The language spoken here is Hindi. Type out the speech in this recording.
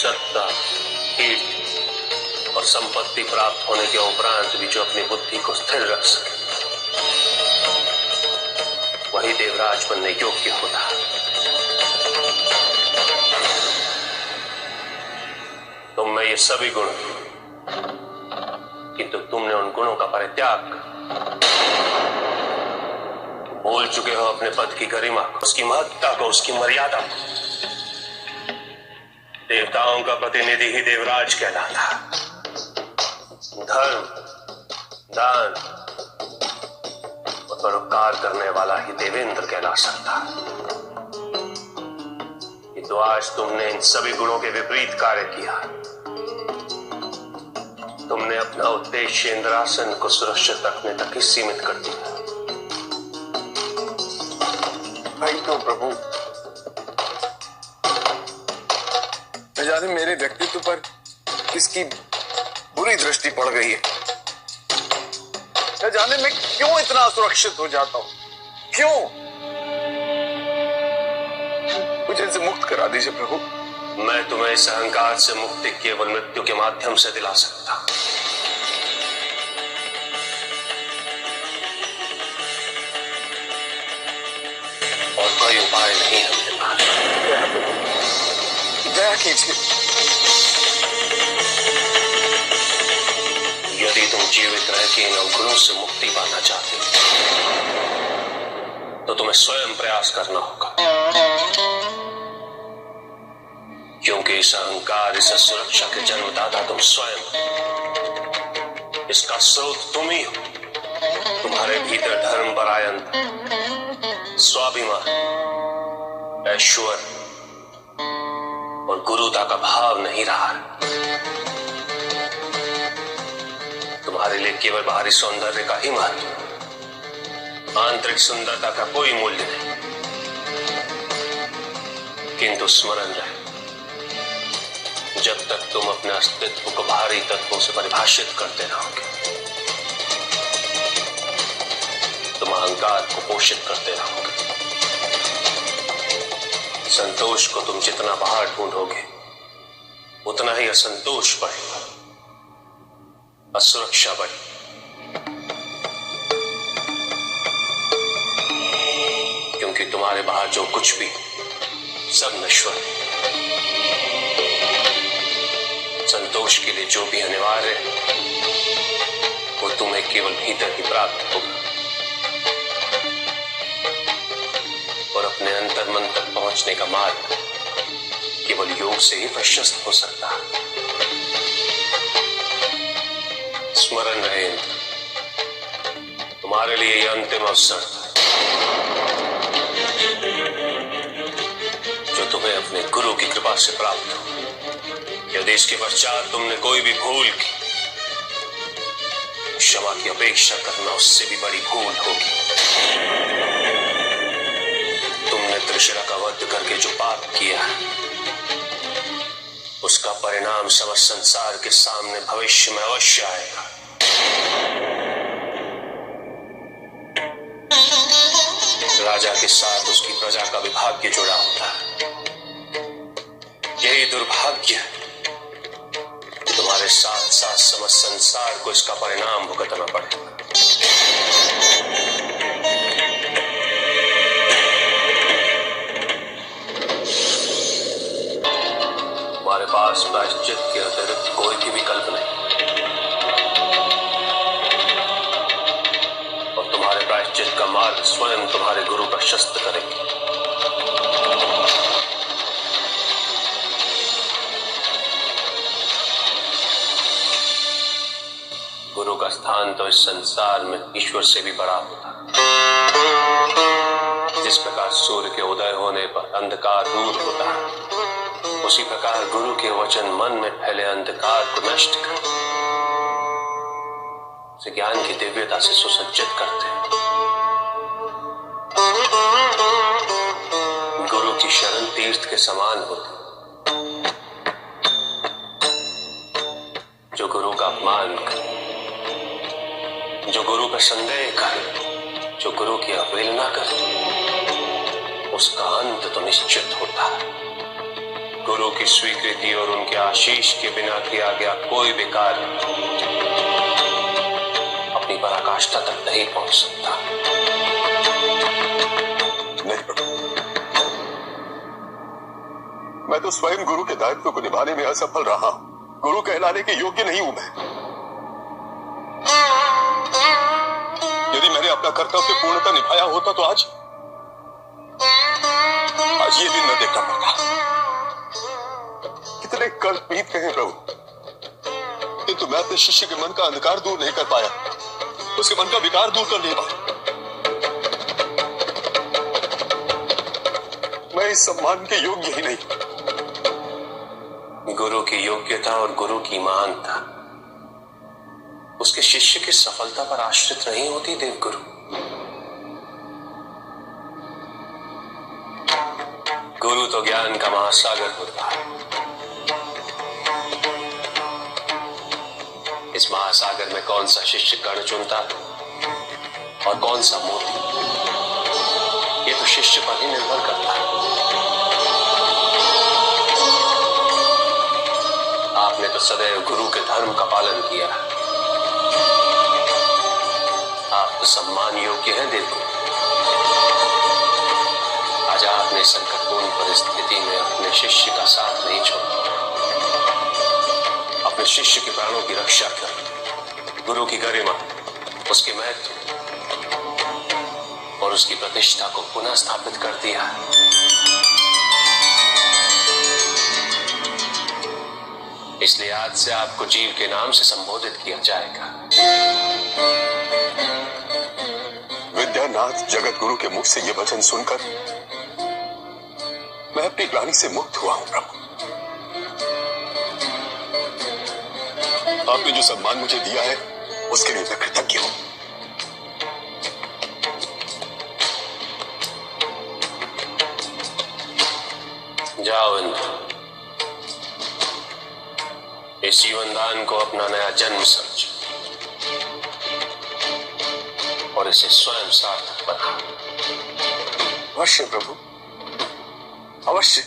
सत्ता, कीर्ति और संपत्ति प्राप्त होने के उपरांत भी जो अपनी बुद्धि को स्थिर रख सके, वही देवराज बनने योग्य होता। तुम में ये सभी गुण, किंतु तुमने उन गुणों का परित्याग, भूल चुके हो अपने पद की गरिमा, उसकी महत्ता को, उसकी मर्यादा को। देवताओं का प्रतिनिधि ही देवराज कहलाता, धर्म, दान और परोपकार करने वाला ही देवेंद्र कहला सकता। किंतु आज तुमने इन सभी गुणों के विपरीत कार्य किया। तुमने अपना उद्देश्य इंद्रासन को सुरक्षित रखने तक ही सीमित कर दिया। भाई तो प्रभु, न जाने मेरे व्यक्तित्व पर किसकी बुरी दृष्टि पड़ गई है। न जाने मैं क्यों इतना असुरक्षित हो जाता हूं, क्यों? मुझे इनसे मुक्त करा दीजिए प्रभु। मैं तुम्हें इस अहंकार से मुक्ति केवल मृत्यु के माध्यम से दिला सकता। और कोई उपाय नहीं है मेरे पास। दया कीजिए। यदि तुम जीवित रह के इन अवगुणों से मुक्ति पाना चाहते हो, तो तुम्हें स्वयं प्रयास करना होगा, क्योंकि इस अहंकार, इस सुरक्षा के जन्मदाता तुम स्वयं, इसका स्रोत तुम ही हो। तुम्हारे भीतर धर्म, परायण, स्वाभिमान, ऐश्वर्य और गुरुता का भाव नहीं रहा। तुम्हारे लिए केवल बाहरी सौंदर्य का ही महत्व, आंतरिक सुंदरता का कोई मूल्य नहीं। किंतु स्मरण रहे, जब तक तुम अपने अस्तित्व को बाहरी तत्वों से परिभाषित करते रहोगे, तुम अहंकार को पोषित करते रहोगे। संतोष को तुम जितना बाहर ढूंढोगे, उतना ही असंतोष बढ़ेगा, असुरक्षा बढ़ेगी। क्योंकि तुम्हारे बाहर जो कुछ भी, सब नश्वर है। संतोष के लिए जो भी अनिवार्य है, वो तुम्हें केवल भीतर ही प्राप्त होगा। और अपने अंतर मन तक पहुंचने का मार्ग केवल योग से ही प्रशस्त हो सकता है। स्मरण रहे, तुम्हारे लिए यह अंतिम अवसर जो तुम्हें अपने गुरु की कृपा से प्राप्त हो। यदि इसके पश्चात तुमने कोई भी भूल की, क्षमा की अपेक्षा करना उससे भी बड़ी भूल होगी। तुमने त्रिशरा का वध करके जो पाप किया, उसका परिणाम समस्त संसार के सामने भविष्य में अवश्य आएगा। राजा के साथ उसकी प्रजा का भी भाग्य जुड़ा होता है। यही दुर्भाग्य है, तुम्हारे साथ साथ समस्त संसार को इसका परिणाम भुगतना पड़ेगा। तुम्हारे पास प्रायश्चित के अतिरिक्त कोई भी विकल्प नहीं, और तुम्हारे प्रायश्चित का मार्ग स्वयं तुम्हारे गुरु प्रशस्त करेगी। गुरु का स्थान तो इस संसार में ईश्वर से भी बड़ा होता है। जिस प्रकार सूर्य के उदय होने पर अंधकार दूर होता है, उसी प्रकार गुरु के वचन मन में फैले अंधकार को नष्ट कर उसे ज्ञान की दिव्यता से सुसज्जित करते हैं। गुरु की शरण तीर्थ के समान होती, जो गुरु का अपमान करे, जो गुरु पर संदेह करे, जो गुरु की अवहेलना करे, उसका अंत तो निश्चित होता है। गुरु की स्वीकृति और उनके आशीष के बिना किया गया कोई भी कार्य अपनी पराकाष्ठा तक नहीं पहुंच सकता। नहीं प्रभु, मैं तो स्वयं गुरु के दायित्व को निभाने में असफल रहा हूं। गुरु कहलाने के योग्य नहीं हूं मैं। यदि मैंने अपना कर्तव्य पूर्णतः निभाया होता तो आज ये दिन न देखना पड़ता। कितने कल बीत गए हैं प्रभु, किंतु मैं अपने शिष्य के मन का अंधकार दूर नहीं कर पाया, उसके मन का विकार दूर कर नहीं पाया। मैं इस सम्मान के योग्य ही नहीं। गुरु की योग्यता और गुरु की महानता उसके शिष्य की सफलता पर आश्रित नहीं होती देवगुरु। गुरु तो ज्ञान का महासागर होता है। इस महासागर में कौन सा शिष्य कण चुनता और कौन सा मोती, ये तो शिष्य पर ही निर्भर करता है। आपने तो सदैव गुरु के धर्म का पालन किया। आप तो सम्मान योग्य हैं देवगुरु। आज आपने संकटपूर्ण परिस्थिति में अपने शिष्य का साथ नहीं छोड़ा, अपने शिष्य के प्राणों की रक्षा कर गुरु की गरिमा, उसके महत्व और उसकी प्रतिष्ठा को पुनः स्थापित कर दिया। इसलिए आज से आपको जीव के नाम से संबोधित किया जाएगा। विद्यानाथ जगत गुरु के मुख से ये वचन सुनकर मैं अपनी ग्लानि से मुक्त हुआ हूं प्रभु। आपने जो सम्मान मुझे दिया है उसके लिए मैं कृतज्ञ हूं। जाओ इंद्र, इस जीवनदान को अपना नया जन्म समझो और इसे स्वयं सार्थक बना। अवश्य प्रभु, अवश्य।